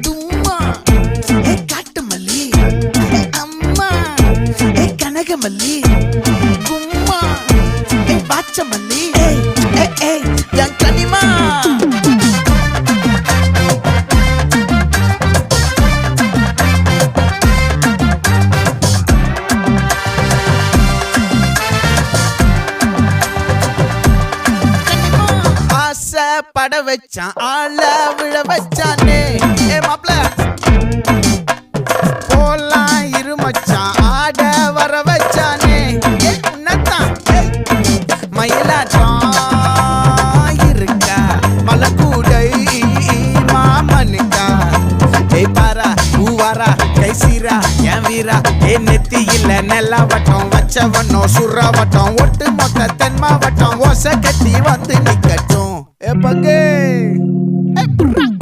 தும்மா ஏ காட்டு மல்லி ஏ அம்மா ஏ கனகமல்லி கும்மா ஏ பாச்ச மல்லி ஏய் என் கனிமா பட வச்சான் ஆள விழ வச்சானே ஏ மாப்ள போலாம் இருமச்சான் ஆட வர வச்சானே ஏ உன்னத்தான் மயிலாட்டம் இருக்கா மலக்கூடை மாமனுக்கா ஏய் பாரா பூவாரா கைசீரா என் வீரா ஏ நெத்தி இல்ல நெல்லா வட்டம் வச்சவனோ சுறா வட்டம் ஒட்டு மொத்த தென் மாவட்டம் ஓசை கட்டி வந்து நிக்கட்டும். É pra quem?